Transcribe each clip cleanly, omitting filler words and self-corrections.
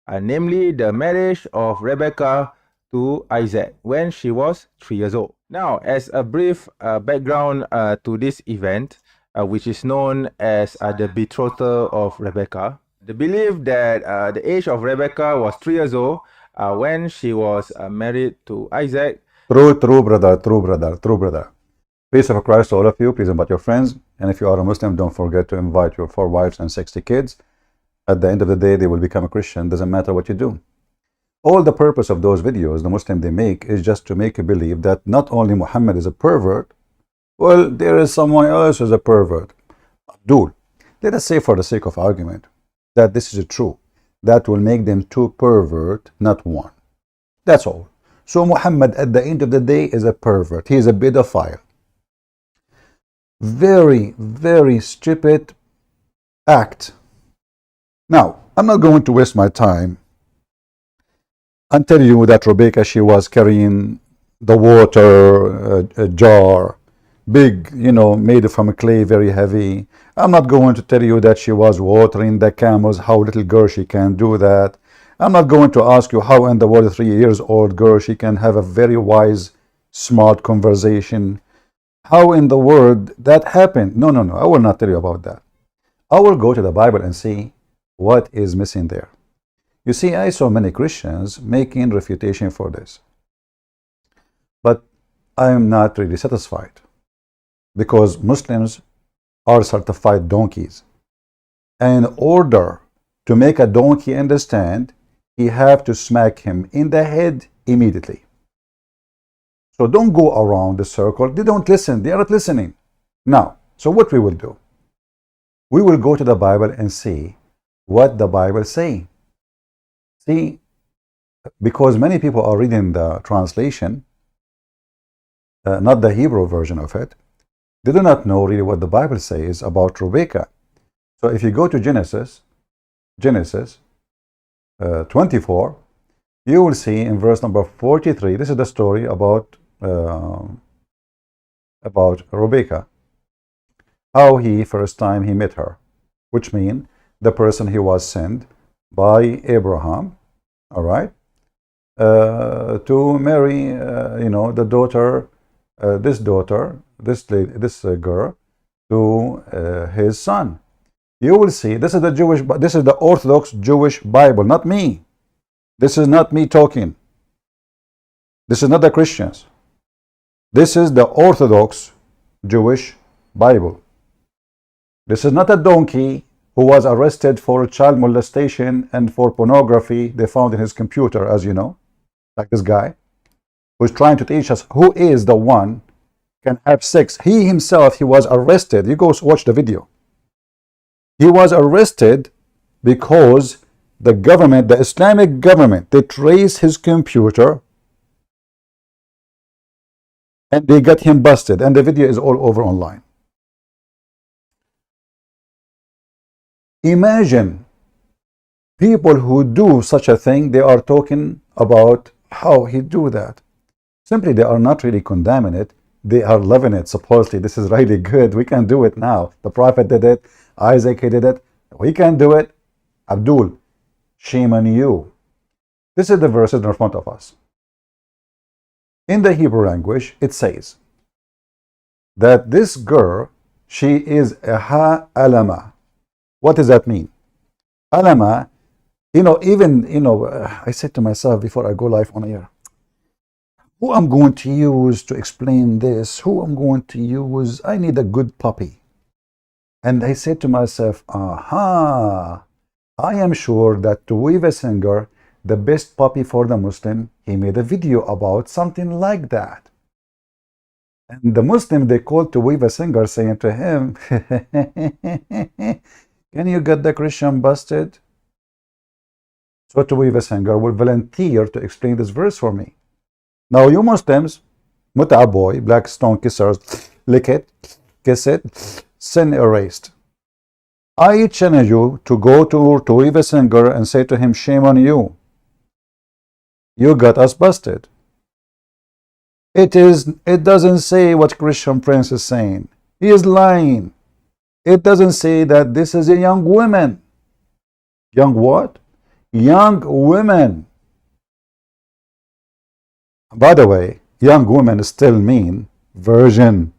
namely the marriage of Rebekah to Isaac when she was 3 years old. Now, as a brief background to this event, which is known as the betrothal of Rebekah, the belief that the age of Rebekah was 3 years old when she was married to Isaac. True, brother, true, brother, true, brother. Peace of Christ to all of you. Please invite your friends. And if you are a Muslim, don't forget to invite your 4 wives and 60 kids. At the end of the day, they will become a Christian. Doesn't matter what you do. All the purpose of those videos the Muslim they make is just to make you believe that not only Muhammad is a pervert, well, there is someone else who's a pervert. Abdul, let us say for the sake of argument that this is true. That will make them 2 pervert, not 1. That's all. So Muhammad at the end of the day is a pervert. He is a pedophile. Very, very stupid act. Now, I'm not going to waste my time and tell you that Rebekah, she was carrying the water a jar, big, made from clay, very heavy. I'm not going to tell you that she was watering the camels, how little girl she can do that. I'm not going to ask you how in the world a 3-year-old girl she can have a very wise, smart conversation. How in the world that happened? No, I will not tell you about that. I will go to the Bible and see what is missing there. You see, I saw many Christians making refutation for this. But I am not really satisfied, because Muslims are certified donkeys. And in order to make a donkey understand, you have to smack him in the head immediately. So don't go around the circle. They don't listen. They are not listening. Now, so what we will do? We will go to the Bible and see what the Bible say. See, because many people are reading the translation, not the Hebrew version of it. They do not know really what the Bible says about Rebekah. So if you go to Genesis 24, you will see in verse number 43, this is the story about Rebekah, how he first time he met her, which means the person he was sent by Abraham, all right, to marry, the daughter, this girl, to his son. You will see this is the Orthodox Jewish Bible, not me. This is not me talking. This is not the Christians. This is the Orthodox Jewish Bible. This is not a donkey who was arrested for child molestation and for pornography they found in his computer, as you know, like this guy who's trying to teach us who is the one can have sex. He himself, he was arrested. You go watch the video. He was arrested because the government, the Islamic government, they traced his computer and they got him busted, and the video is all over online. Imagine people who do such a thing, they are talking about how he do that. Simply, they are not really condemning it. They are loving it. Supposedly, this is really good. We can do it now. The Prophet did it. Isaac did it. We can do it. Abdul, shame on you. This is the verses in front of us. In the Hebrew language, it says that this girl, she is a alama. What does that mean? Alama, I said to myself before I go live on air, who I'm going to use to explain this? Who I'm going to use? I need a good puppy. And I said to myself, aha, I am sure that Toiva Singer, the best puppy for the Muslim, he made a video about something like that. And the Muslim, they called Toiva Singer saying to him, can you get the Christian busted? So Toiva Singer will volunteer to explain this verse for me. Now you Muslims, Muta boy, black stone kissers, lick it, kiss it, sin erased. I challenge you to go to Toiva Singer and say to him, shame on you. You got us busted. It doesn't say what Christian Prince is saying. He is lying. It doesn't say that this is a young woman. Young what? young women. By the way, young women still mean virgin.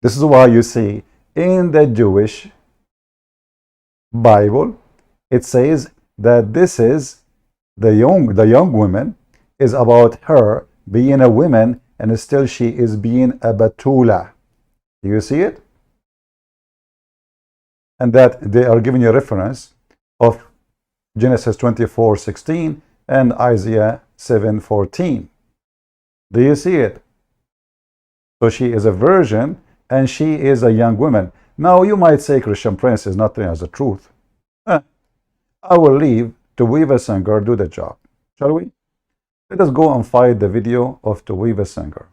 This is why you see in the Jewish Bible, it says that this is the young woman is about her being a woman, and still she is being a batula. Do you see it? And that they are giving you a reference of Genesis 24:16 and Isaiah 7:14. Do you see it? So she is a virgin and she is a young woman. Now you might say Christian Prince is not telling us the truth. I will leave Toiva Singer do the job. Shall we? Let us go and find the video of Toiva Singer.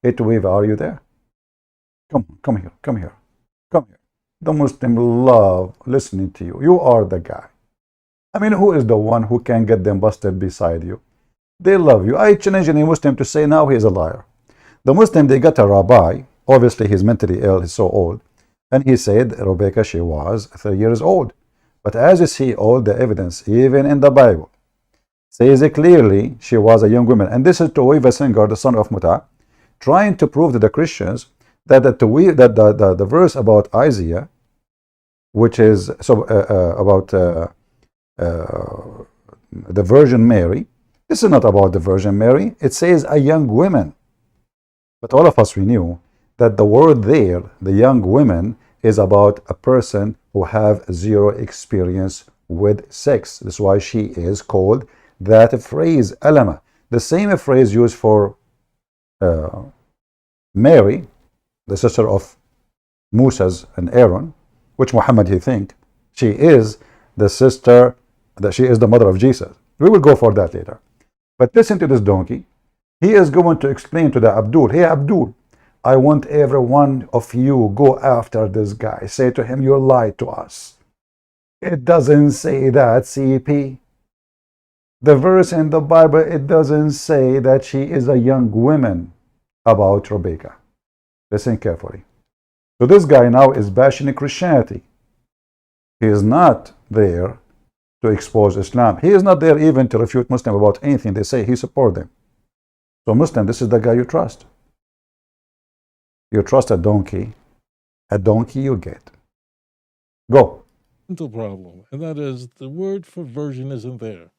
Hey Toiva, are you there? Come here, come here, come here. The Muslim love listening to you. You are the guy. I mean, who is the one who can get them busted beside you? They love you. I challenge any Muslim to say now he is a liar. The Muslim, they got a rabbi. Obviously, he's mentally ill. He's so old. And he said, Rebekah, she was 3 years old. But as you see, all the evidence, even in the Bible, says it clearly she was a young woman. And this is Toiva Singer, the son of Muta, trying to prove to the Christians that the verse about Isaiah, which is about the Virgin Mary, this is not about the Virgin Mary. It says a young woman. But all of us, we knew that the word there, the young women, is about a person who have zero experience with sex. That's why she is called that phrase, alama. The same phrase used for Mary, the sister of Moses and Aaron, which Mohammed, he think, she is the sister, that she is the mother of Jesus. We will go for that later. But listen to this donkey. He is going to explain to the Abdul, hey Abdul, I want every one of you go after this guy. Say to him, you lied to us. It doesn't say that, CP. The verse in the Bible, it doesn't say that she is a young woman about Rebekah. Listen carefully. So this guy now is bashing Christianity. He is not there to expose Islam. He is not there even to refute Muslim about anything they say. He support them. So Muslim, this is the guy you trust. You trust a donkey you get. Go. Problem, and that is the word for virgin isn't there.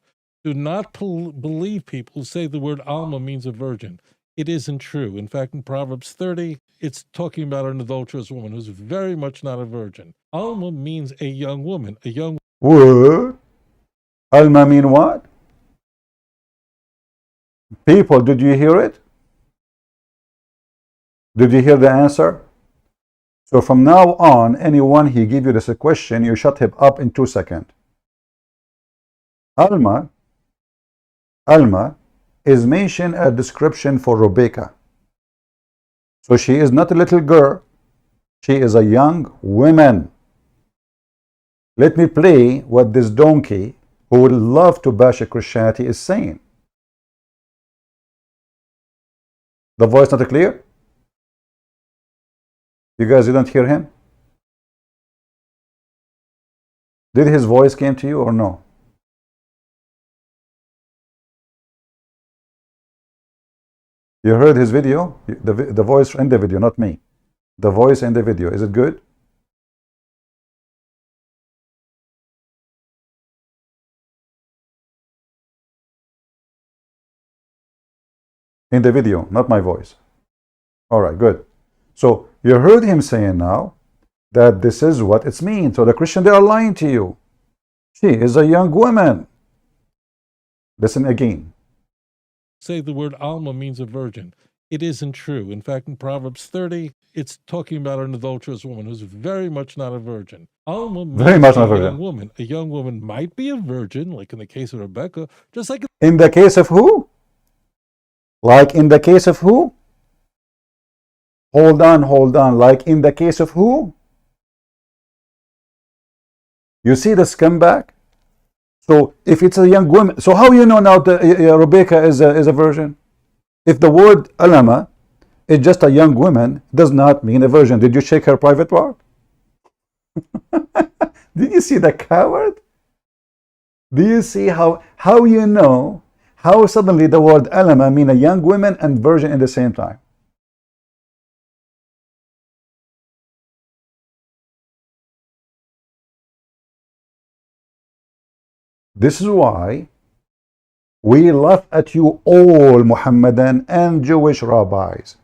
Do not believe people who say the word alma means a virgin. It isn't true. In fact, in Proverbs 30, it's talking about an adulterous woman who's very much not a virgin. Alma means a young woman. A young What? Alma mean what? People, did you hear it? Did you hear the answer? So from now on, anyone he give you this question, you shut him up in 2 seconds. Alma is mentioned a description for Rebekah. So she is not a little girl. She is a young woman. Let me play what this donkey, who would love to bash Christianity, is saying. The voice not clear? You guys didn't hear him? Did his voice came to you or no? You heard his video? The voice in the video, not me. The voice in the video. Is it good? In the video, not my voice. All right, good. So you heard him saying now that this is what it means. So the Christian, they are lying to you. She is a young woman. Listen again. say the word alma means a virgin. It isn't true. In fact, in Proverbs 30, it's talking about an adulterous woman who's very much not a virgin. Alma means Very much not a a virgin. young woman. A young woman might be a virgin, like in the case of Rebekah, just like In the case of who? Like in the case of who? Hold on. Like in the case of who? You see the scumbag? So if it's a young woman, so how you know now that Rebekah is a virgin? If the word alama is just a young woman, does not mean a virgin. Did you check her private part? Did you see the coward? Do you see how you know how suddenly the word alama mean a young woman and virgin at the same time? This is why we laugh at you all, Muhammadan and Jewish rabbis.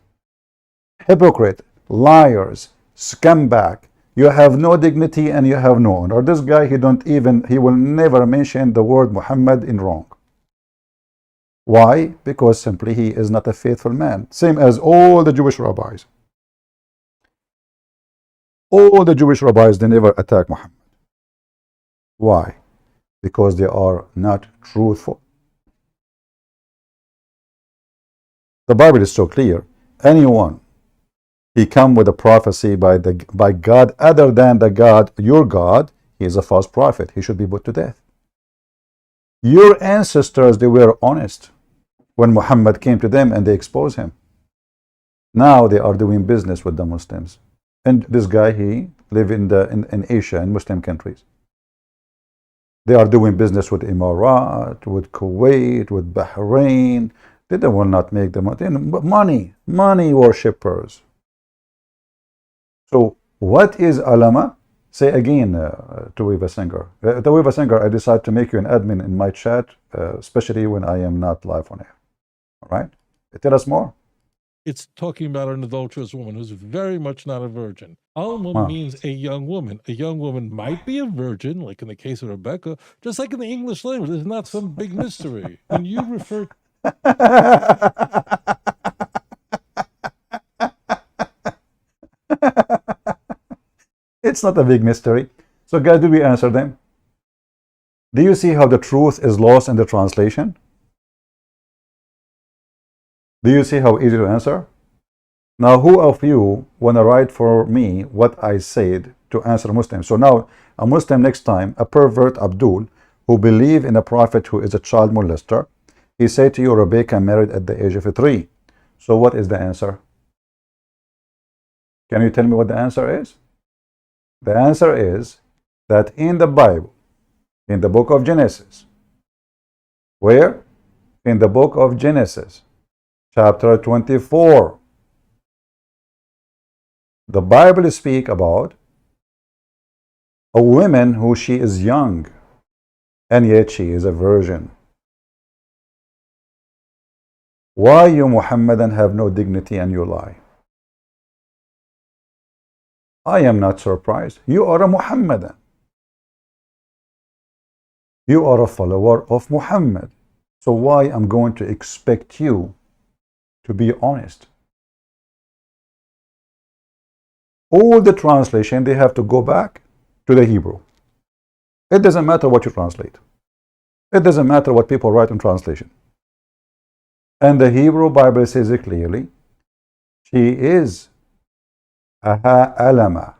Hypocrite, liars, scumbag. You have no dignity and you have no honor. This guy, he will never mention the word Muhammad in wrong. Why? Because simply he is not a faithful man. Same as all the Jewish rabbis. All the Jewish rabbis, they never attack Muhammad. Why? Because they are not truthful. The Bible is so clear. Anyone he come with a prophecy by God other than the God, your God, he is a false prophet. He should be put to death. Your ancestors, they were honest when Muhammad came to them and they exposed him. Now they are doing business with the Muslims. And this guy, he live in Asia, in Muslim countries. They are doing business with Emirat, with Kuwait, with Bahrain. They will not make them money worshippers. So what is alama? Say again, Toiva Singer. Toiva Singer, I decide to make you an admin in my chat, especially when I am not live on air. All right? Tell us more. It's talking about an adulterous woman who's very much not a virgin. Alma means a young woman. A young woman might be a virgin, like in the case of Rebekah, just like in the English language. There's not some big mystery. When you refer... It's not a big mystery. So guys, did we answer them? Do you see how the truth is lost in the translation? Do you see how easy to answer? Now, who of you want to write for me what I said to answer Muslims? So now, a Muslim next time, a pervert Abdul, who believe in a prophet who is a child molester, he said to you, Rebekah married at the age of 3. So what is the answer? Can you tell me what the answer is? The answer is that in the Bible, in the book of Genesis, where? In the book of Genesis, chapter 24, the Bible speaks about a woman who she is young, and yet she is a virgin. Why you Muhammadan have no dignity and you lie? I am not surprised. You are a Muhammadan. You are a follower of Muhammad. So why I'm going to expect you to be honest? All the translation, they have to go back to the Hebrew. It doesn't matter what you translate. It doesn't matter what people write in translation. And the Hebrew Bible says it clearly. She is aha alama,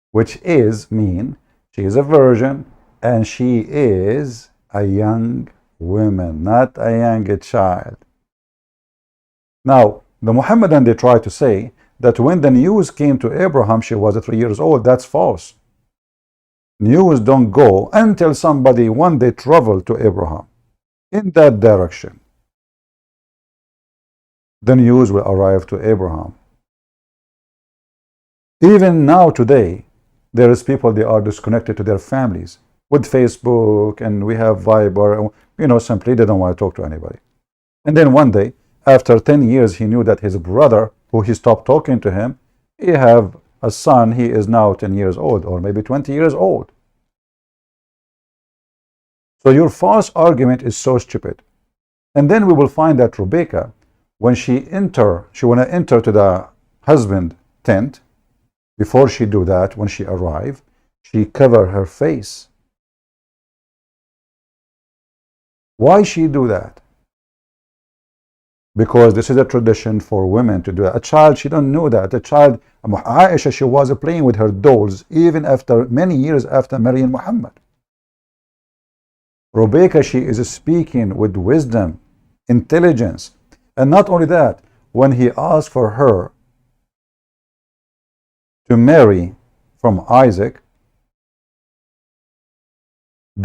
which is mean she is a virgin and she is a young woman, not a young child. Now, the Muhammadan, they try to say that when the news came to Abraham, she was 3 years old. That's false. News don't go until somebody one day traveled to Abraham in that direction. The news will arrive to Abraham. Even now today, there is people, they are disconnected to their families with Facebook, and we have Viber, simply they don't want to talk to anybody. And then one day, after 10 years, he knew that his brother, who he stopped talking to him, he have a son, he is now 10 years old, or maybe 20 years old. So your false argument is so stupid. And then we will find that Rebekah, when she want to enter to the husband tent, before she do that, when she arrived, she cover her face. Why she do that? Because this is a tradition for women to do that. A child, she don't know that. A child, Aisha, she was playing with her dolls even after many years after marrying Muhammad. Rebekah, she is speaking with wisdom, intelligence. And not only that, when he asked for her to marry from Isaac,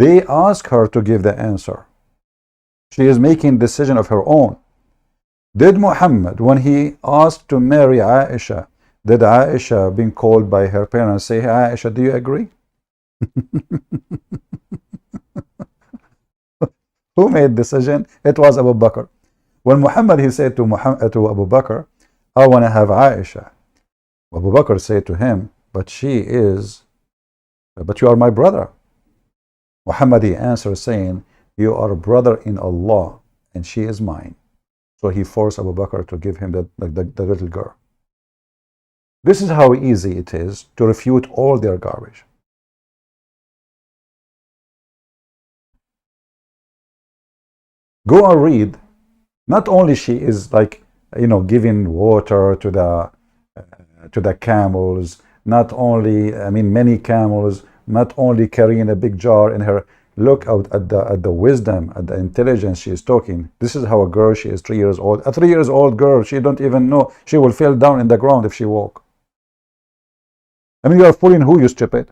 They ask her to give the answer. She is making decision of her own. Did Muhammad, when he asked to marry Aisha, did Aisha, being called by her parents, say, Aisha, do you agree? Who made decision? It was Abu Bakr. When Muhammad, he said to Abu Bakr, I want to have Aisha. Abu Bakr said to him, but you are my brother. Muhammad, he answered saying, you are a brother in Allah and she is mine. So he forced Abu Bakr to give him the little girl. This is how easy it is to refute all their garbage. Go and read. Not only she is like, giving water to the camels, not only, many camels, not only carrying a big jar in her. Look out at the wisdom, at the intelligence she is talking. This is how a girl, she is 3 years old. A 3 years old girl, she don't even know. She will fall down in the ground if she walk. You are fooling who, you stupid?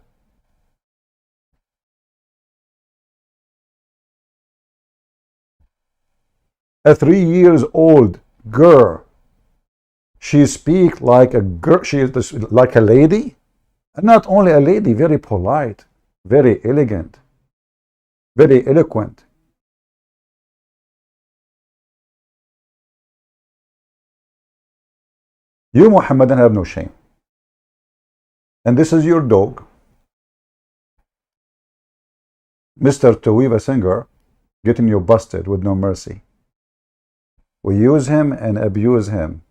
A 3 years old girl, she speak like a girl. She is like a lady, and not only a lady, very polite, very elegant, very eloquent. You, Muhammadan, have no shame. And this is your dog, Mr. Toiva Singer, getting you busted with no mercy. We use him and abuse him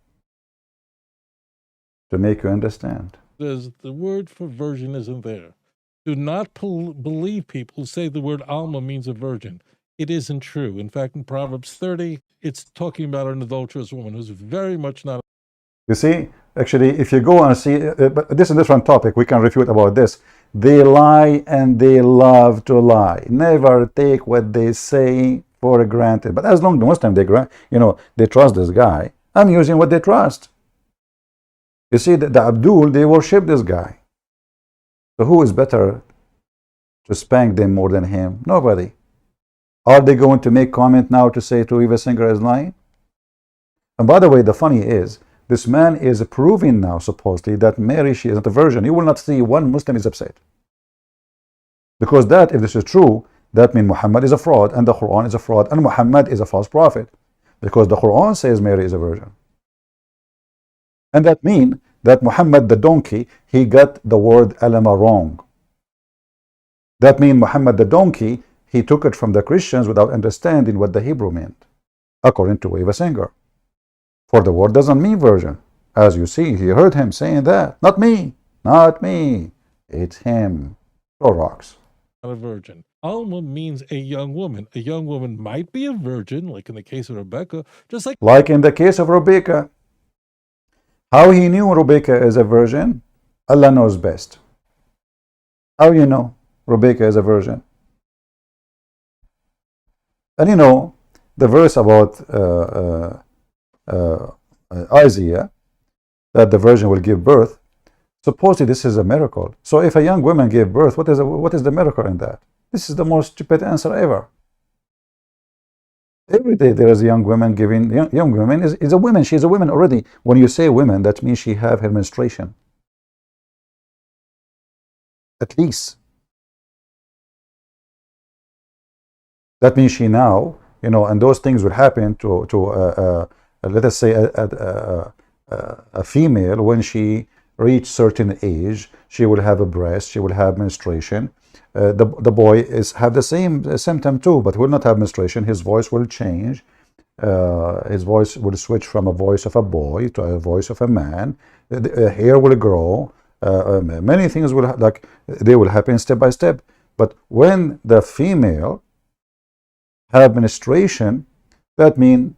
to make you understand. The word for virgin isn't there. Do not believe people who say the word alma means a virgin. It isn't true. In fact, in Proverbs 30, it's talking about an adulterous woman who's very much not. You see, actually, if you go and see, but this is a different topic, we can refute about this. They lie and they love to lie. Never take what they say for granted. But as long as Muslim, they trust this guy, I'm using what they trust. You see, the Abdul, they worship this guy. So who is better to spank them more than him? Nobody. Are they going to make comment now to say Toiva Singer is lying? And by the way, the funny is, this man is proving now, supposedly, that Mary, she is not a virgin. You will not see one Muslim is upset. Because that, if this is true, that means Muhammad is a fraud, and the Quran is a fraud, and Muhammad is a false prophet. Because the Quran says Mary is a virgin. And that means that Muhammad the donkey, he got the word alama wrong. That means Muhammad the donkey, he took it from the Christians without understanding what the Hebrew meant, according to Toiva Singer. For the word doesn't mean virgin. As you see, he heard him saying that. Not me. Not me. It's him. Throw rocks. A virgin. Alma means a young woman. A young woman might be a virgin, like in the case of Rebekah, just like in the case of Rebekah. How he knew Rebekah is a virgin, Allah knows best. How you know Rebekah is a virgin? And the verse about Isaiah, that the virgin will give birth, supposedly this is a miracle. So if a young woman gave birth, what is the miracle in that? This is the most stupid answer ever. Every day there is a young woman giving. Young woman is a woman. She is a woman already. When you say woman, that means she have her menstruation. At least. That means she now, and those things will happen to let us say a female when she reach certain age. She will have a breast. She will have menstruation. The boy have the same symptom too, but will not have menstruation. His voice will change. His voice will switch from a voice of a boy to a voice of a man. The hair will grow. Many things they will happen step by step. But when the female have menstruation, that means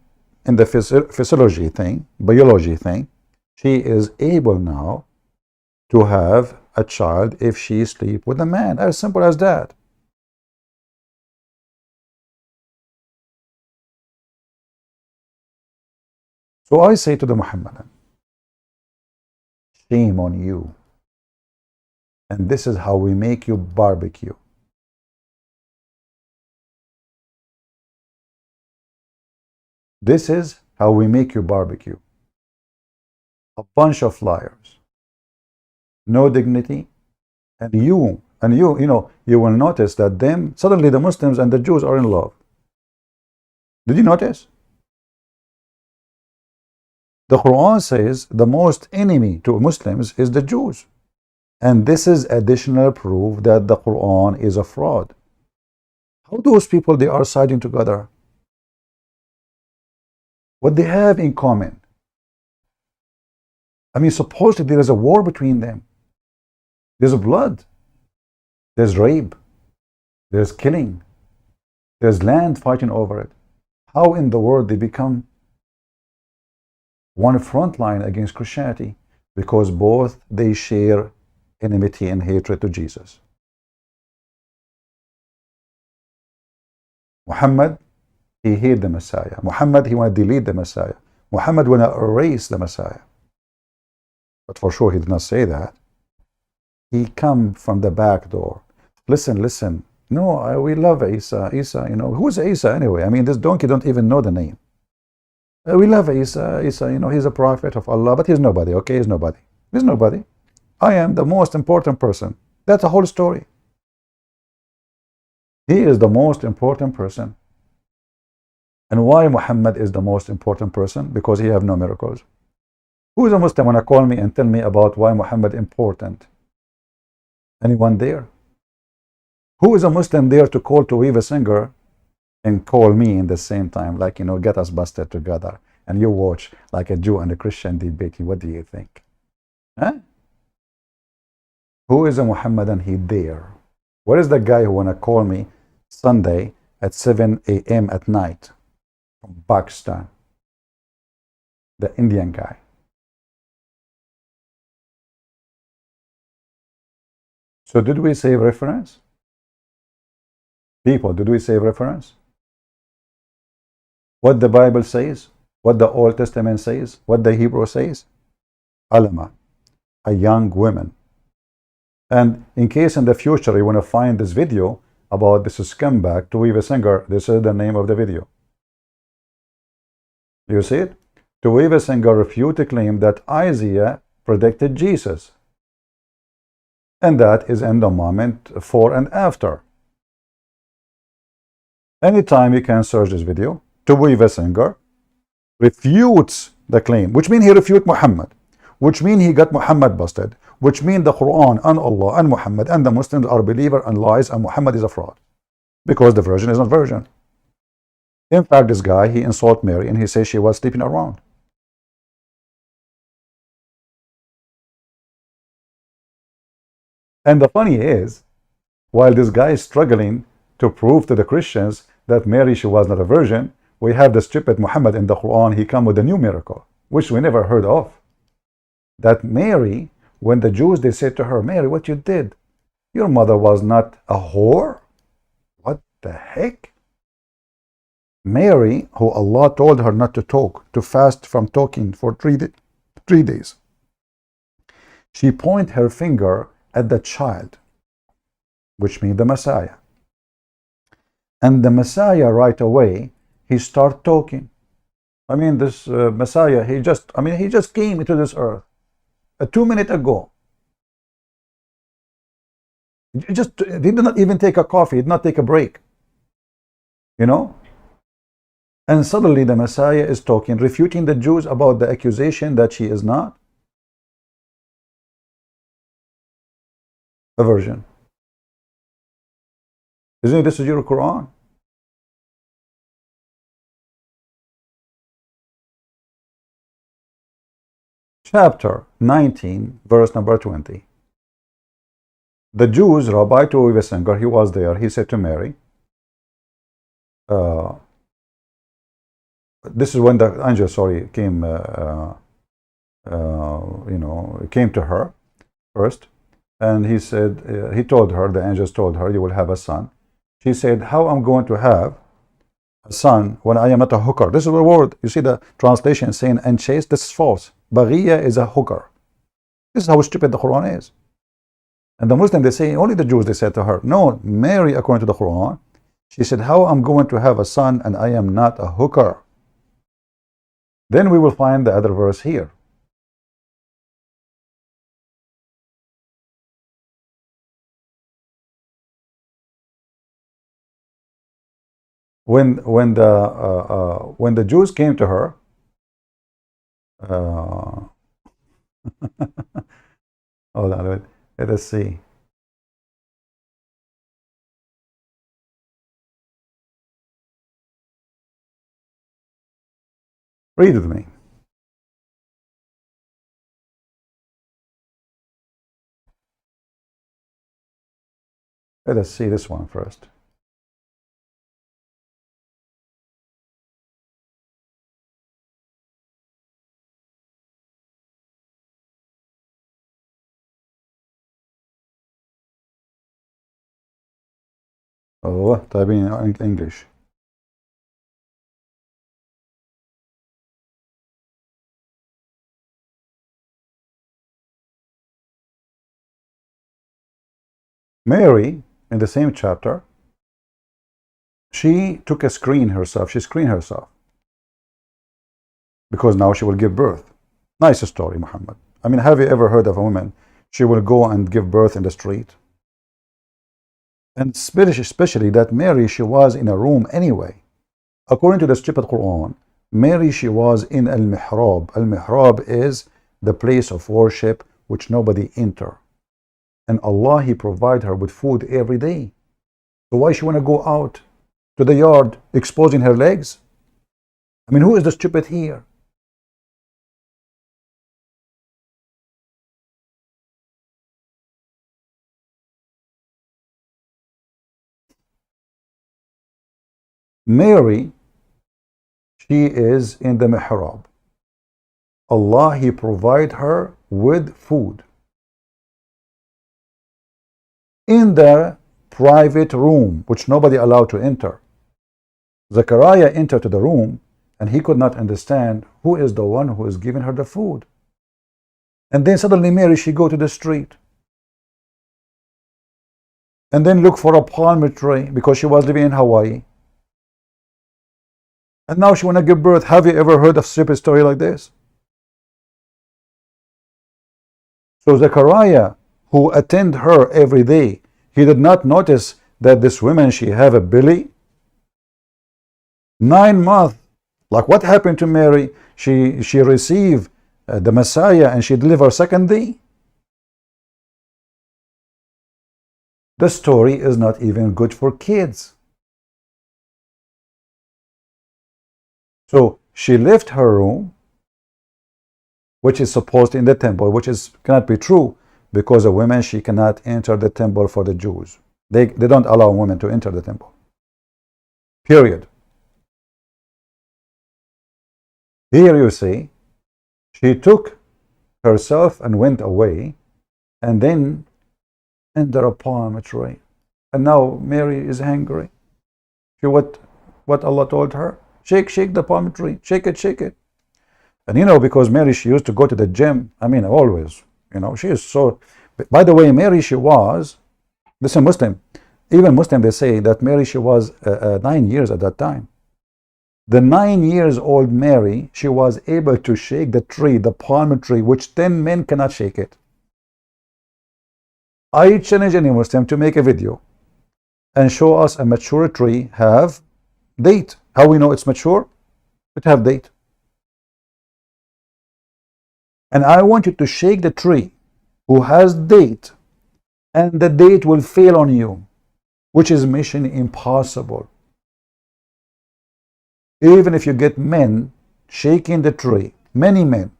in the physiology thing, biology thing, she is able now to have a child if she sleep with a man. As simple as that. So I say to the Muhammadan, shame on you. And this is how we make you barbecue. This is how we make you barbecue. A bunch of liars. No dignity. And you will notice that suddenly the Muslims and the Jews are in love. Did you notice? The Quran says the most enemy to Muslims is the Jews. And this is additional proof that the Quran is a fraud. How those people, they are siding together? What they have in common? I mean, supposedly there is a war between them. There's blood. There's rape. There's killing. There's land fighting over it. How in the world they become one front line against Christianity? Because both they share enmity and hatred to Jesus. Muhammad, he hated the Messiah. Muhammad, he want to delete the Messiah. Muhammad want to erase the Messiah. But for sure he did not say that. He come from the back door. Listen. No, we love Isa. Isa, who's Isa anyway? I mean, this donkey don't even know the name. We love Isa. Isa, he's a prophet of Allah, but he's nobody, okay? He's nobody. He's nobody. I am the most important person. That's the whole story. He is the most important person. And why Muhammad is the most important person? Because he have no miracles. Who is a Muslim want to call me and tell me about why Muhammad important? Anyone there? Who is a Muslim there to call Toiva Singer and call me in the same time, like, get us busted together, and you watch like a Jew and a Christian debating? What do you think? Huh? Who is a Muhammadan he there? Where is the guy who want to call me Sunday at 7 a.m. at night from Pakistan? The Indian guy. So did we save reference? People, did we save reference? What the Bible says, what the Old Testament says, what the Hebrew says? Alama, a young woman. And in case in the future you want to find this video about this scumbag, Toiva Singer, this is the name of the video. You see it? Toiva Singer refused to claim that Isaiah predicted Jesus. And that is in the moment before and after. Anytime you can search this video, Toiva Singer refutes the claim, which means he refutes Muhammad, which means he got Muhammad busted, which means the Quran and Allah and Muhammad and the Muslims are believer and lies and Muhammad is a fraud. Because the virgin is not virgin. In fact, this guy, he insulted Mary and he says she was sleeping around. And the funny is, while this guy is struggling to prove to the Christians that Mary, she was not a virgin, we have the stupid Muhammad in the Quran, he come with a new miracle, which we never heard of. That Mary, when the Jews, they said to her, Mary, what you did? Your mother was not a whore? What the heck? Mary, who Allah told her not to talk, to fast from talking for 3 days. She pointed her finger at the child, which means the Messiah. And the Messiah right away, he started talking. I mean, this Messiah, he just came into this earth 2 minutes ago. He did not even take a coffee, did not take a break. And suddenly the Messiah is talking, refuting the Jews about the accusation that she is not a virgin. Isn't this your Quran? Chapter 19, verse number 20. The Jews, Rabbi Toiva Singer, he was there, he said to Mary, this is when the angel, came, came to her first, and he said, he told her, the angels told her, you will have a son. She said, how I'm going to have a son when I am not a hooker? This is the word, you see the translation saying unchaste, this is false. Baghiya is a hooker. This is how stupid the Quran is. And the Muslims, they say, only the Jews, they said to her, no, Mary, according to the Quran, she said, how I'm going to have a son and I am not a hooker? Then we will find the other verse here. When the Jews came to her, hold on, let us see. Read with me. Let us see this one first. Oh, typing in English. Mary, in the same chapter, she took a screen herself. She screened herself because now she will give birth. Nice story, Muhammad. I mean, have you ever heard of a woman? She will go and give birth in the street. And especially that Mary, she was in a room anyway. According to the stupid Quran, Mary, she was in al-mihrab. Al-mihrab is the place of worship which nobody enter. And Allah, He provide her with food every day. So why she want to go out to the yard exposing her legs? I mean, who is the stupid here? Mary, she is in the mihrab. Allah, He provide her with food in the private room, which nobody allowed to enter. Zechariah entered to the room, and he could not understand who is the one who is giving her the food. And then suddenly Mary, she go to the street, and then look for a palm tree because she was living in Hawaii. And now she want to give birth. Have you ever heard of a stupid story like this? So Zechariah, who attend her every day, he did not notice that this woman, she have a belly. 9 months. Like what happened to Mary? She received the Messiah and she delivered second day. The story is not even good for kids. So she left her room, which is supposed in the temple, which is cannot be true, because a woman, she cannot enter the temple for the Jews. They don't allow women to enter the temple. Period. Here you see, she took herself and went away, and then under a palm tree. And now Mary is hungry. See what Allah told her? Shake the palm tree. Shake it. And you know, because Mary, she used to go to the gym. I mean, always. You know, she is so... By the way, Mary, she was... This is a Muslim. Even Muslim, they say that Mary, she was 9 years at that time. The 9-year-old Mary, she was able to shake the tree, the palm tree, which 10 men cannot shake it. I challenge any Muslim to make a video and show us a mature tree have date. How we know it's mature? It have date. And I want you to shake the tree who has date, and the date will fail on you, which is mission impossible. Even if you get men shaking the tree, many men,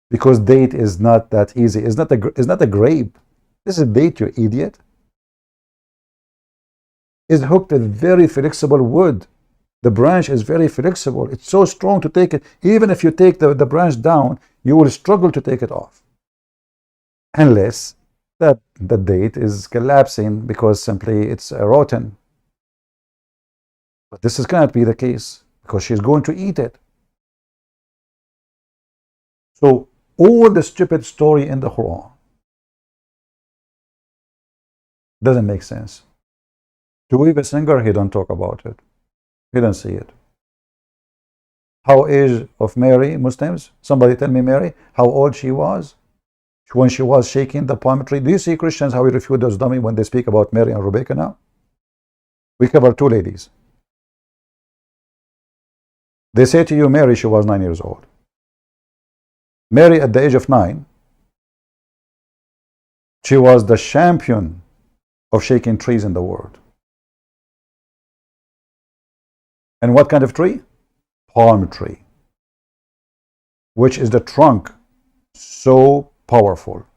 because date is not that easy. It's not a grape. This is date, you idiot. It's hooked with very flexible wood. The branch is very flexible. It's so strong to take it. Even if you take the branch down, you will struggle to take it off. Unless that the date is collapsing because simply it's rotten. But this cannot be the case because she's going to eat it. So all the stupid story in the Quran doesn't make sense. Toiva Singer, he don't talk about it. He don't see it. How age of Mary, Muslims? Somebody tell me Mary, how old she was when she was shaking the palm tree. Do you see Christians how we refute those dummy when they speak about Mary and Rebekah now? We cover two ladies. They say to you, Mary, she was 9 years old. Mary, at the age of 9, she was the champion of shaking trees in the world. And what kind of tree? Palm tree, which is the trunk so powerful.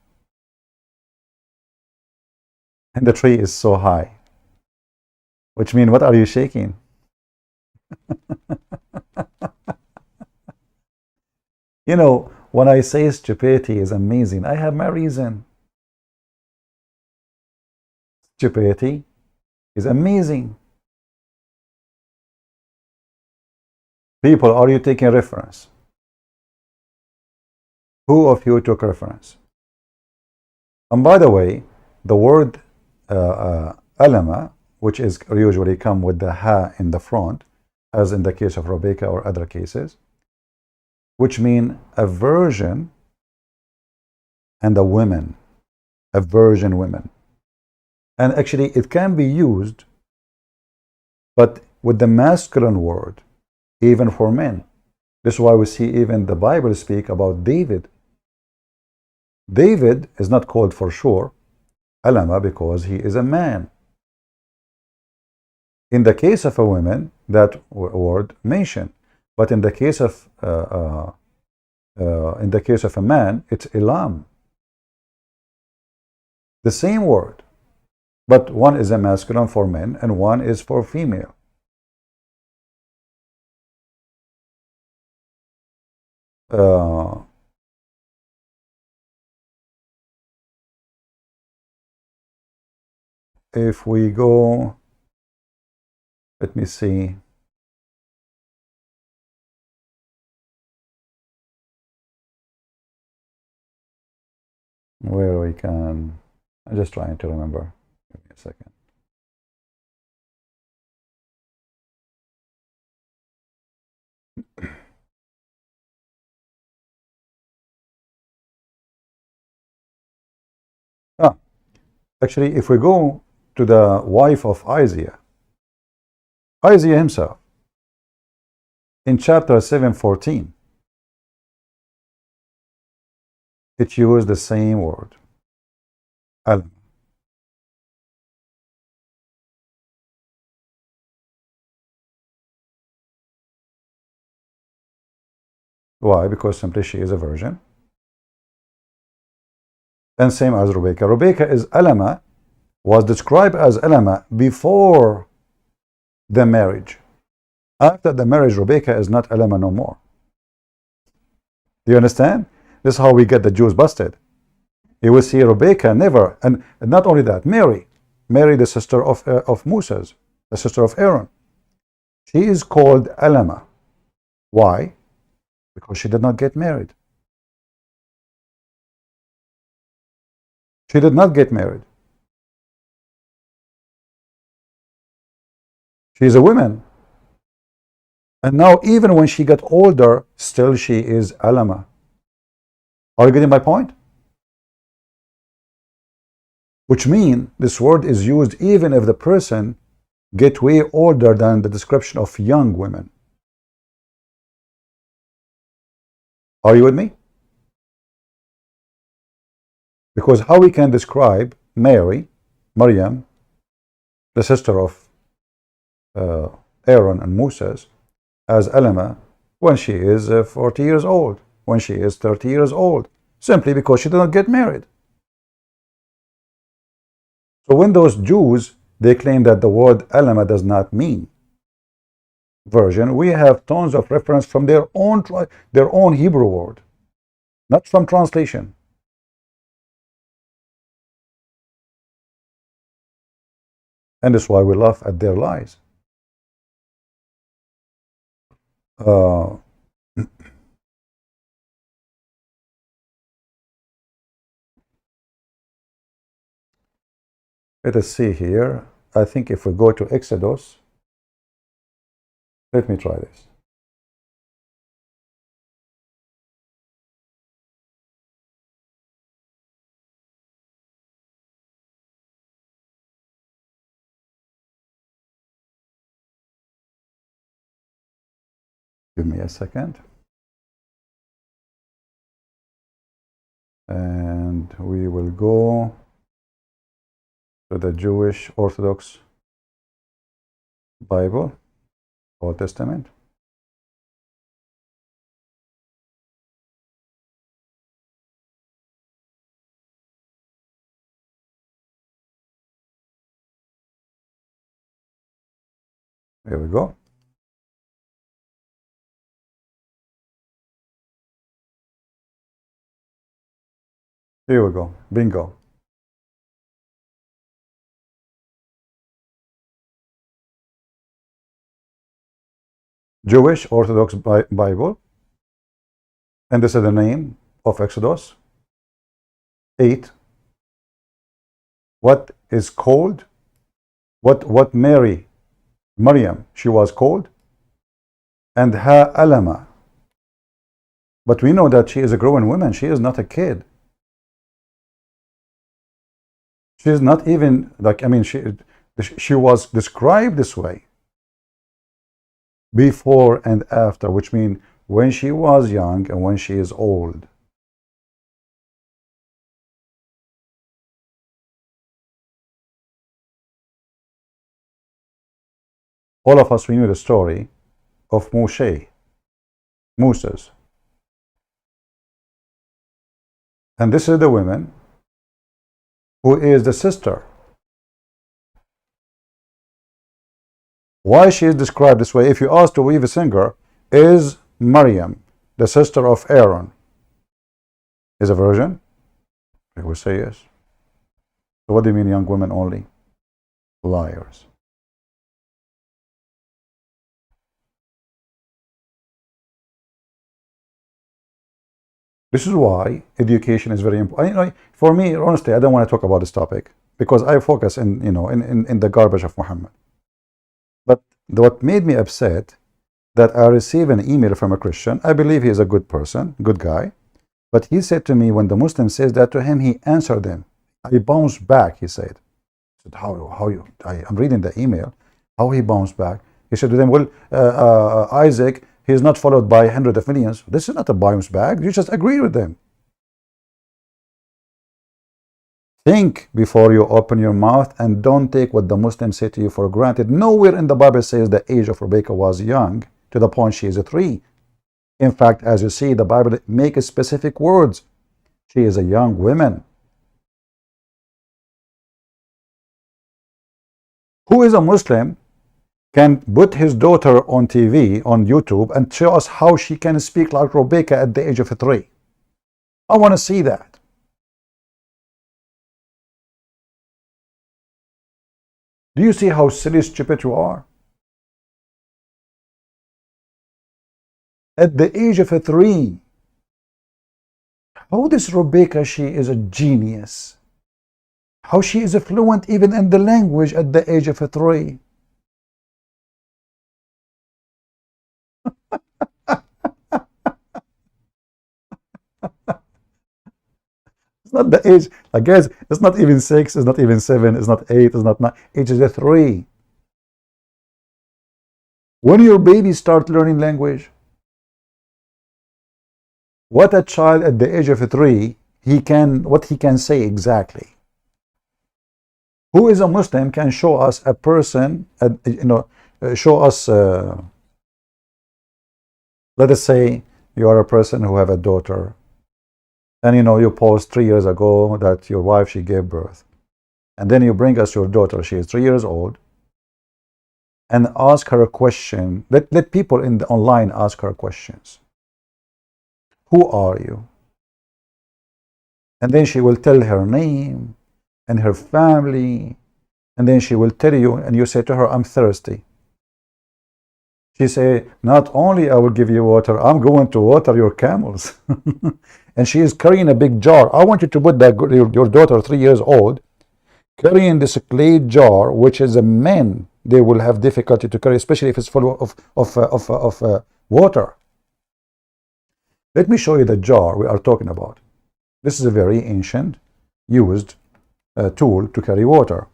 And the tree is so high. Which means, what are you shaking? You know, when I say stupidity is amazing, I have my reason. Stupidity is amazing. People, are you taking reference? Who of you took reference? And by the way, the word alama, which is usually come with the ha in the front, as in the case of Rebekah or other cases, which mean a virgin and a woman, a virgin woman. And actually it can be used, but with the masculine word, even for men. This is why we see even the Bible speak about David. David is not called for sure alama because he is a man. In the case of a woman, that word mentioned, but in the case of a man, it's ilam. The same word, but one is a masculine for men and one is for female. If we go, let me see. Where we can, I'm just trying to remember. Give me a second. Actually, if we go to the wife of Isaiah himself, in chapter 7:14, it used the same word, alama. Why? Because simply she is a virgin. And same as Rebekah. Rebekah is alama, was described as alama before the marriage. After the marriage, Rebekah is not alama no more. Do you understand? This is how we get the Jews busted. You will see Rebekah never, and not only that, Mary, the sister of Moses, the sister of Aaron. She is called alama. Why? Because she did not get married. She did not get married. She is a woman. And now even when she got older, still she is alama. Are you getting my point? Which means this word is used even if the person get way older than the description of young women. Are you with me? Because how we can describe Mary, Maryam, the sister of Aaron and Moses, as alama when she is 40 years old, when she is 30 years old, simply because she did not get married. So when those Jews, they claim that the word alama does not mean virgin, we have tons of reference from their own Hebrew word, not from translation. And that's why we laugh at their lies. Let us see here. I think if we go to Exodus, let me try this. Give me a second. And we will go to the Jewish Orthodox Bible, Old Testament. Here we go. Here we go. Bingo. Jewish Orthodox Bible. And this is the name of Exodus 8. What is called? What Maryam, she was called? And Ha Alama. But we know that she is a grown woman. She is not a kid. She is not even like, I mean, she was described this way before and after, which means when she was young and when she is old. All of us, we knew the story of Moses. And this is the woman who is the sister. Why she is described this way, if you ask Toiva Singer, is Maryam, the sister of Aaron, is a virgin? They will say yes. So what do you mean young women only? Liars. This is why education is very important. For me, honestly, I don't want to talk about this topic because I focus in the garbage of Mohammed. But what made me upset that I received an email from a Christian. I believe he is a good person, good guy. But he said to me, when the Muslim says that to him, he answered them. I bounced back, he said. I said, I'm reading the email. How he bounced back? He said to them, well, Isaac, he is not followed by hundreds of millions. This is not a bounce back. You just agree with them. Think before you open your mouth and don't take what the Muslims say to you for granted. Nowhere in the Bible says the age of Rebekah was young to the point she is a 3. In fact, as you see, the Bible makes specific words. She is a young woman. Who is a Muslim can put his daughter on TV, on YouTube, and show us how she can speak like Rebekah at the age of 3. I want to see that. Do you see how silly, stupid you are? At the age of 3. How this Rebekah, she is a genius. How she is fluent even in the language at the age of 3. It's not the age, I guess it's not even 6, it's not even 7, it's not 8, it's not 9, it is a 3. When your baby start learning language, what a child at the age of 3, what he can say exactly. Who is a Muslim can show us a person, show us, let us say you are a person who have a daughter, and you post 3 years ago that your wife, she gave birth, and then you bring us your daughter, she is 3 years old, and ask her a question. Let people in the online ask her questions. Who are you? And then she will tell her name and her family, and then she will tell you, and you say to her, I'm thirsty. She say, not only I will give you water, I'm going to water your camels. And she is carrying a big jar. I want you to put that your daughter, 3 years old, carrying this clay jar, which is a man, they will have difficulty to carry, especially if it's full of water. Let me show you the jar we are talking about. This is a very ancient, used tool to carry water.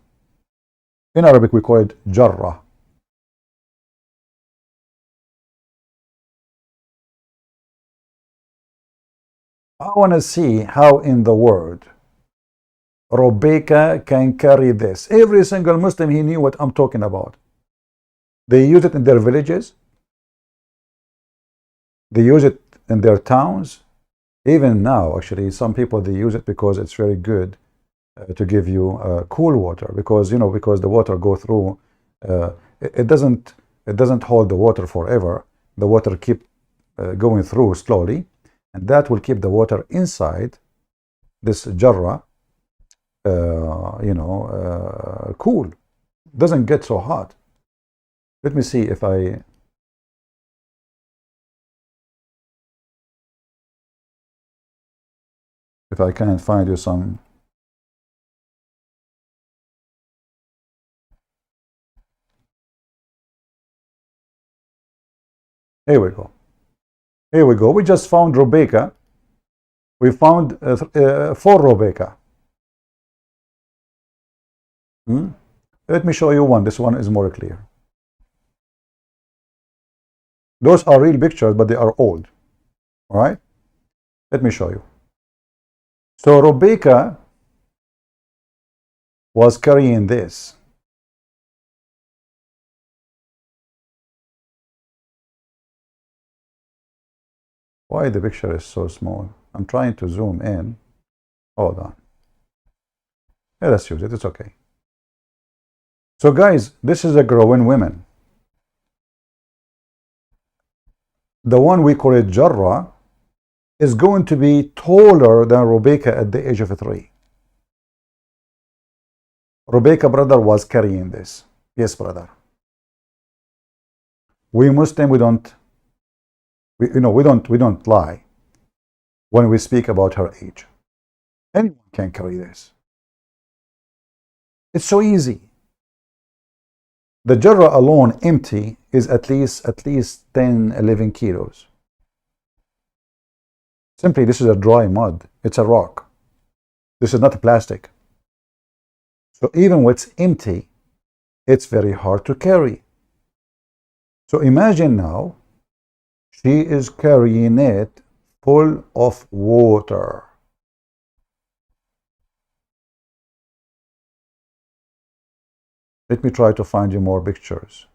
In Arabic, we call it jarrah. I want to see how in the world Rebekah can carry this. Every single Muslim, he knew what I'm talking about. They use it in their villages. They use it in their towns. Even now, actually, some people, they use it because it's very good to give you cool water, because because the water go through. It doesn't hold the water forever. The water keep going through slowly, and that will keep the water inside this jarrah, cool. Doesn't get so hot. Let me see if I can find you some. Here we go. Here we go. We just found Rebekah. We found 4 Rebekah. Let me show you one. This one is more clear. Those are real pictures, but they are old. All right? Let me show you. So Rebekah was carrying this. Why the picture is so small? I'm trying to zoom in. Hold on. Yeah, let's use it. It's okay. So guys, this is a growing woman. The one we call it Jarrah is going to be taller than Rebekah at the age of 3. Rebekah, brother, was carrying this. Yes, brother. We Muslim, we don't lie when we speak about her age. Anyone can carry this. It's so easy. The jarrah alone, empty, is at least 10, 11 kilos. Simply, this is a dry mud. It's a rock. This is not plastic. So even when it's empty, it's very hard to carry. So imagine now, she is carrying it full of water. Let me try to find you more pictures.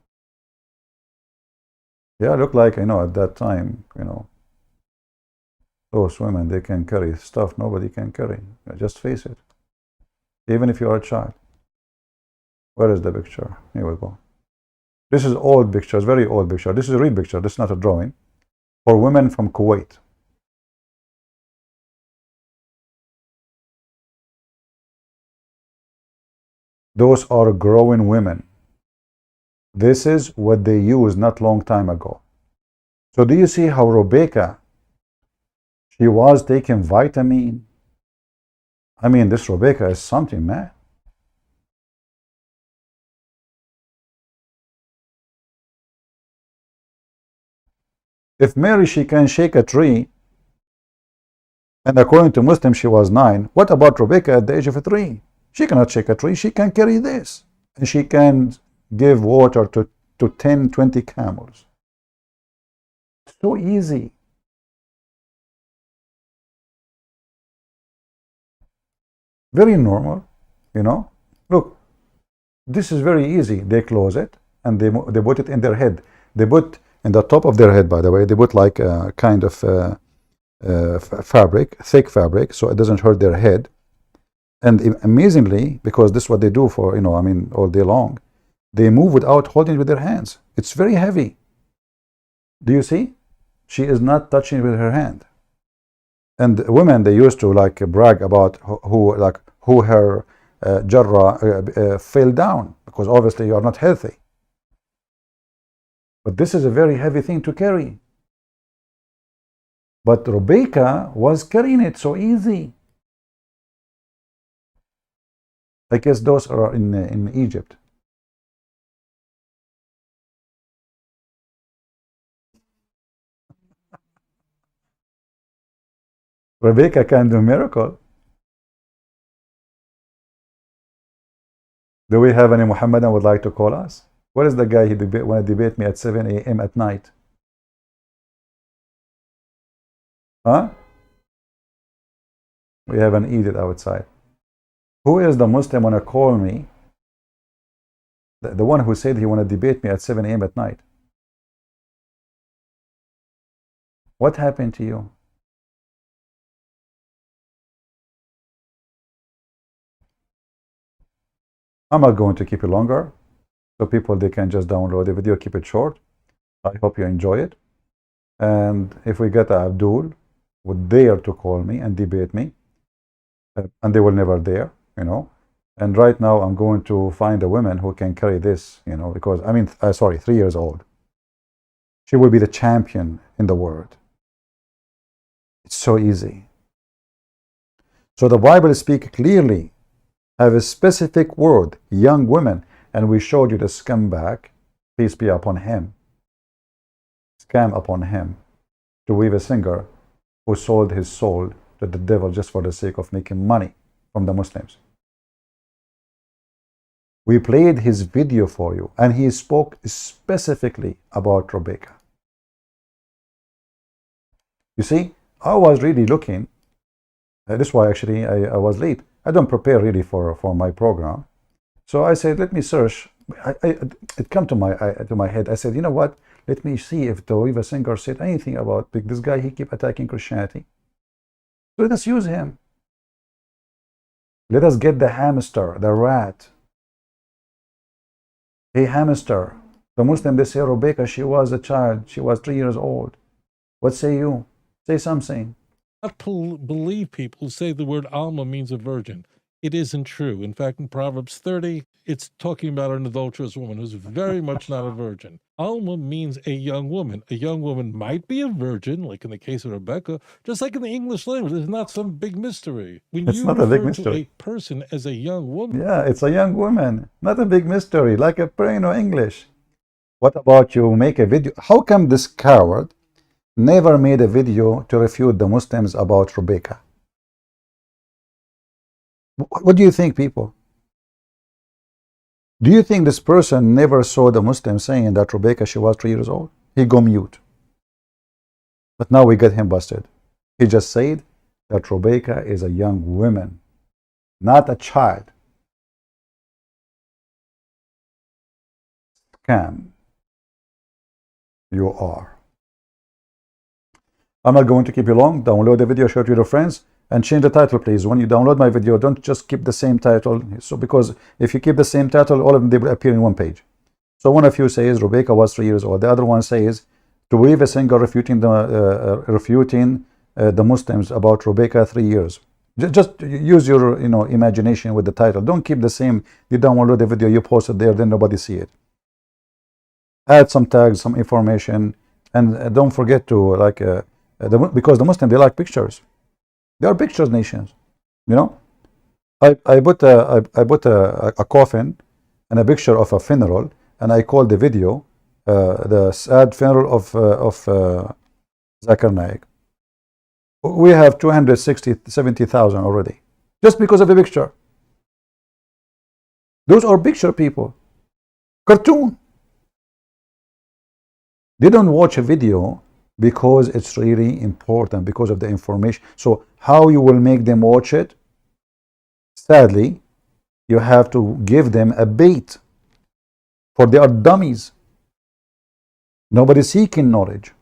Yeah, look like, at that time, those women, they can carry stuff nobody can carry. Just face it. Even if you are a child. Where is the picture? Here we go. This is old pictures, very old picture. This is a real picture. This is not a drawing. For women from Kuwait. Those are growing women. This is what they used not long time ago. So do you see how Rebekah, she was taking vitamin? I mean, this Rebekah is something, man. If Mary, she can shake a tree, and according to Muslims, she was 9, what about Rebekah at the age of 3? She cannot shake a tree. She can carry this. And she can give water to 10, 20 camels. So easy. Very normal, Look, this is very easy. They close it, and they put it in their head. They put in the top of their head, by the way, they put like a kind of fabric, thick fabric, so it doesn't hurt their head. And amazingly, because this is what they do for, all day long, they move without holding it with their hands. It's very heavy. Do you see? She is not touching it with her hand. And women, they used to like brag about who her jarrah fell down, because obviously you are not healthy. But this is a very heavy thing to carry. But Rebekah was carrying it so easy. I guess those are in Egypt. Rebekah can do miracle. Do we have any Mohammedan would like to call us? What is the guy who want to debate me at 7 a.m. at night? Huh? We have an edict outside. Who is the Muslim want to call me? The one who said he want to debate me at 7 a.m. at night. What happened to you? I'm not going to keep it longer, so people, they can just download the video, keep it short. I hope you enjoy it. And if we get Abdul would dare to call me and debate me, and they will never dare, you know. And right now I'm going to find a woman who can carry this, you know, because I mean, sorry, 3 years old. She will be the champion in the world. It's so easy. So the Bible speaks clearly, have a specific word, young women, and we showed you the scumbag, peace be upon him, scam upon him, Toiva Singer, who sold his soul to the devil just for the sake of making money from the Muslims. We played his video for you, and he spoke specifically about Rebekah. You see, I was really looking. This is why actually I was late. I don't prepare really for my program. So I said, let me search. It came to my head. I said, you know what? Let me see if Toiva Singer said anything about this guy. He keep attacking Christianity. So let us use him. Let us get the hamster, the rat. Hey, hamster. The Muslim, they say, Rebekah, she was a child. She was 3 years old. What say you? Say something. Not believe people who say the word Alma means a virgin. It isn't true. In fact, in Proverbs 30, it's talking about an adulterous woman who's very much not a virgin. Alma means a young woman. A young woman might be a virgin, like in the case of Rebekah, just like in the English language. It's not some big mystery. When it's you not a big mystery. To a person as a young woman. Yeah, it's a young woman. Not a big mystery, like a plain English. What about you make a video? How come this coward never made a video to refute the Muslims about Rebekah? What do you think, people? Do you think this person never saw the Muslims saying that Rebekah, she was 3 years old? He go mute. But now we get him busted. He just said that Rebekah is a young woman, not a child. Scam. You are. I'm not going to keep you long. Download the video, share it with your friends, and change the title, please. When you download my video, don't just keep the same title. So, because if you keep the same title, all of them, they will appear in one page. So one of you says Rebekah was 3 years old. The other one says Toiva Singer refuting the Muslims about Rebekah 3 years. Just use your imagination with the title. Don't keep the same. You download the video, you post it there, then nobody see it. Add some tags, some information, and don't forget to because the Muslims, they like pictures. They are pictures nations, you know. I put a coffin and a picture of a funeral, and I called the video the sad funeral of Zakir Naik. We have 270,000 already, just because of the picture. Those are picture people, cartoon. They don't watch a video because it's really important, because of the information. So how you will make them watch it? Sadly, you have to give them a bait, for they are dummies. Nobody seeking knowledge.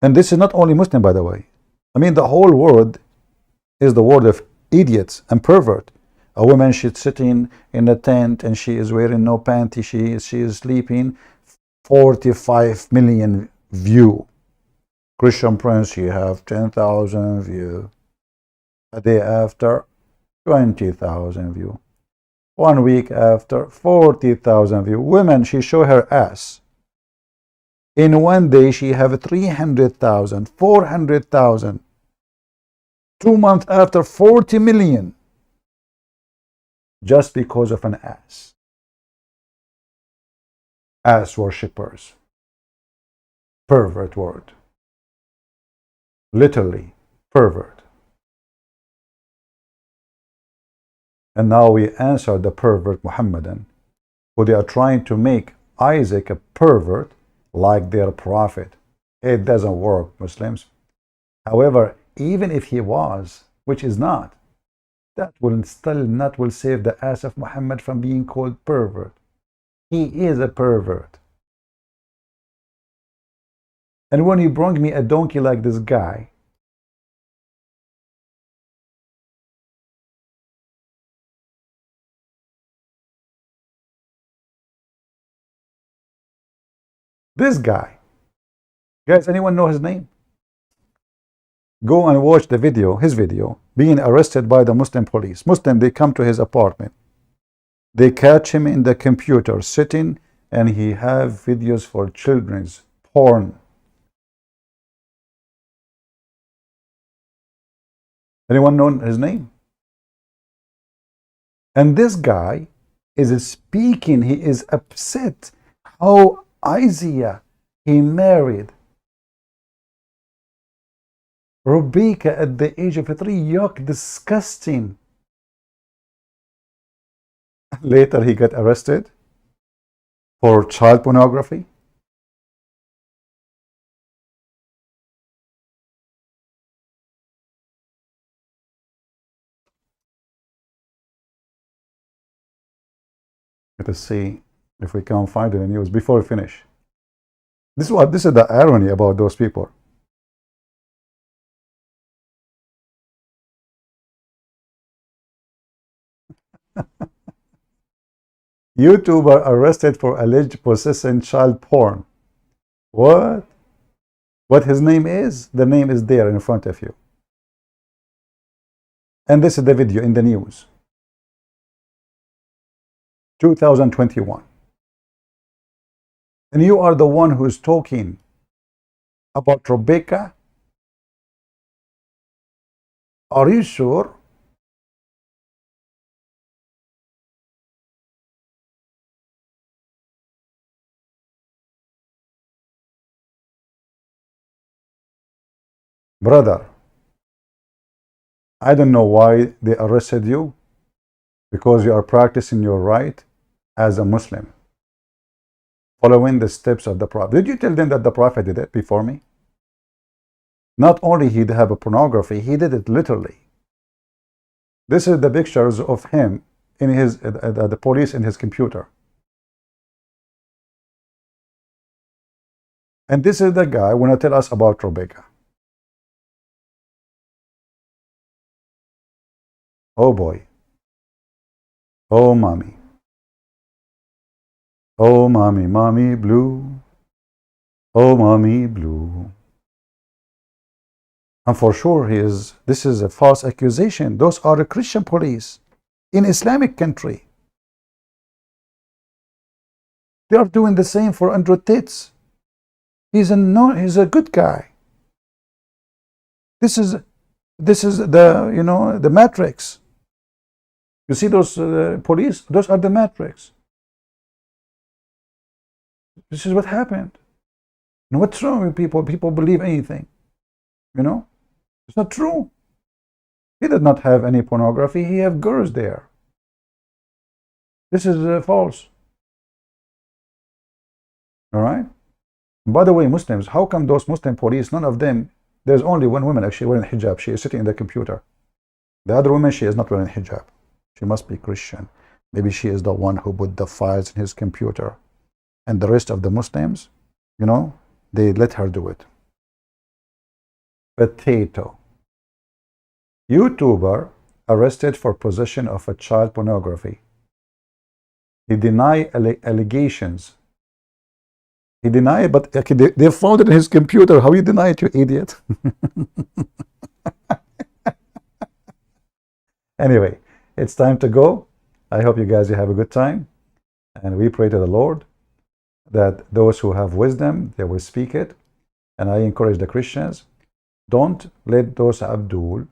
And this is not only Muslim, by the way. I mean, the whole world is the world of idiots and pervert. A woman, she's sitting in a tent and she is wearing no panty. She is sleeping. 45 million view. Christian Prince, you have 10,000 view. A day after, 20,000 view. 1 week after, 40,000 view. Women, she show her ass. In 1 day, she have 300,000, 400,000. 2 months after, 40 million. Just because of an ass. Ass worshippers. Pervert word. Literally, pervert. And now we answer the pervert Mohammedan, who they are trying to make Isaac a pervert like their prophet. It doesn't work, Muslims. However, even if he was, which is not, that will still not will save the ass of Muhammad from being called pervert. He is a pervert. And when you bring me a donkey like this guy, guys, anyone know his name? Go and watch the video, his video, being arrested by the Muslim police. They come to his apartment. They catch him in the computer sitting, and he have videos for children's porn. Anyone know his name? And this guy is speaking, he is upset how Isaiah, he married Rebekah at the age of 3. Yuck, disgusting. Later he got arrested for child pornography. Let us see if we can find it in the news before we finish. This is the irony about those people. YouTuber arrested for alleged possessing child porn. What? What his name is? The name is there in front of you. And this is the video in the news. 2021. And you are the one who's talking about Rebekah? Are you sure? Brother, I don't know why they arrested you, because you are practicing your right as a Muslim, following the steps of the Prophet. Did you tell them that the Prophet did it before me? Not only he did have a pornography, he did it literally. This is the pictures of him in his the police in his computer. And this is the guy when I tell us about Rebekah. Oh boy. Oh mommy. Oh mommy, mommy blue. Oh mommy blue. And for sure this is a false accusation. Those are the Christian police in Islamic country. They are doing the same for Andrew Tate. He's a good guy. This is the the matrix. You see those police? Those are the matrix. This is what happened. And what's wrong with people? People believe anything. It's not true. He did not have any pornography. He have girls there. This is false. All right? And by the way, Muslims, how come those Muslim police, none of them, there's only one woman actually wearing hijab. She is sitting in the computer. The other woman, she is not wearing hijab. She must be Christian. Maybe she is the one who put the files in his computer. And the rest of the Muslims, they let her do it. Potato. YouTuber arrested for possession of a child pornography. He denied allegations. He denied, but okay, they found it in his computer. How you deny it, you idiot? Anyway, it's time to go. I hope you guys have a good time. And we pray to the Lord that those who have wisdom, they will speak it. And I encourage the Christians, don't let those Abdul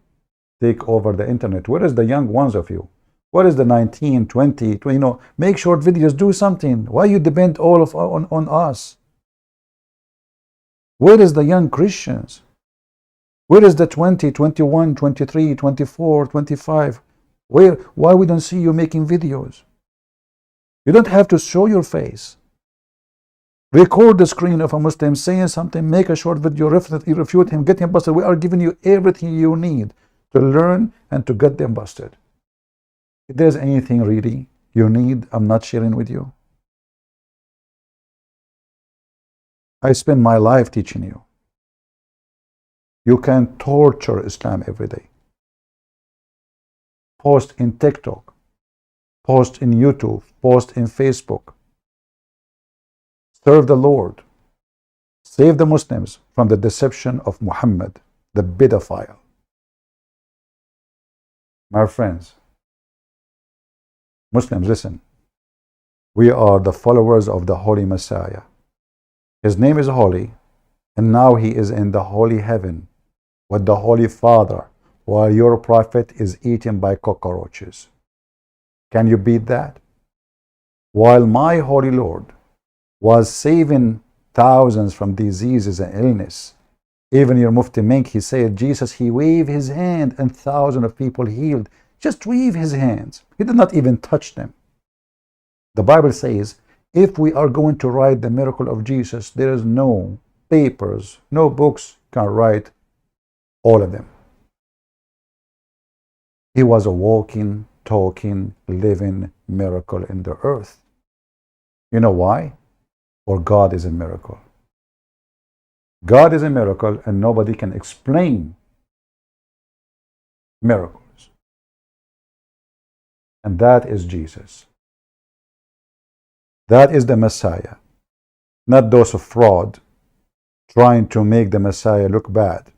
take over the internet. Where is the young ones of you? What is the 19, 20, make short videos, do something. Why you depend all of on us? Where is the young Christians? Where is the 20, 21, 23, 24, 25? Why we don't see you making videos? You don't have to show your face. Record the screen of a Muslim saying something, make a short video, refute him, get him busted. We are giving you everything you need to learn and to get them busted. If there's anything really you need, I'm not sharing with you. I spend my life teaching you. You can torture Islam every day. Post in TikTok, post in YouTube, post in Facebook. Serve the Lord. Save the Muslims from the deception of Muhammad, the pedophile. My friends, Muslims, listen. We are the followers of the Holy Messiah. His name is holy, and now he is in the holy heaven with the Holy Father, while your prophet is eaten by cockroaches. Can you beat that? While my holy Lord was saving thousands from diseases and illness, even your Mufti Menk, he said, Jesus, he waved his hand and thousands of people healed. Just wave his hands. He did not even touch them. The Bible says, if we are going to write the miracle of Jesus, there is no papers, no books can write all of them. He was a walking, talking, living miracle in the earth. You know why? For God is a miracle. God is a miracle, and nobody can explain miracles. And that is Jesus. That is the Messiah. Not those of fraud trying to make the Messiah look bad.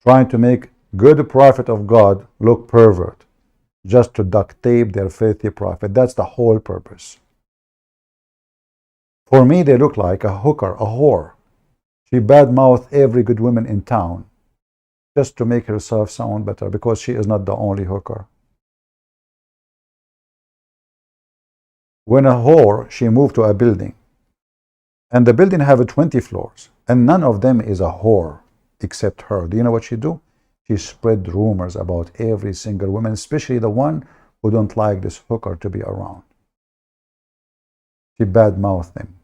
Trying to make good prophet of God look pervert. Just to duct tape their filthy prophet. That's the whole purpose. For me, they look like a hooker, a whore. She badmouthed every good woman in town just to make herself sound better, because she is not the only hooker. When a whore, she moved to a building, and the building have 20 floors, and none of them is a whore except her. Do you know what she do? She spread rumors about every single woman, especially the one who don't like this hooker to be around. She badmouthed them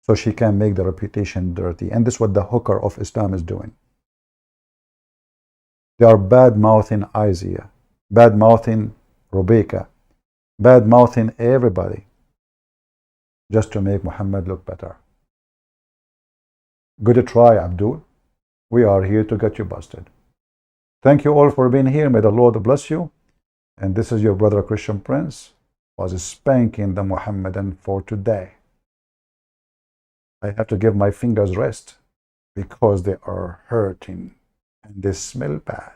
so she can make the reputation dirty. And this is what the hooker of Islam is doing. They are bad-mouthing Isaiah, bad-mouthing Rebekah, bad-mouthing everybody just to make Muhammad look better. Good try, Abdul. We are here to get you busted. Thank you all for being here. May the Lord bless you. And this is your brother Christian Prince, was spanking the Muhammadan for today. I have to give my fingers rest because they are hurting and they smell bad.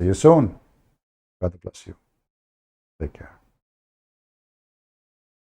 See you soon. God bless you. Take care.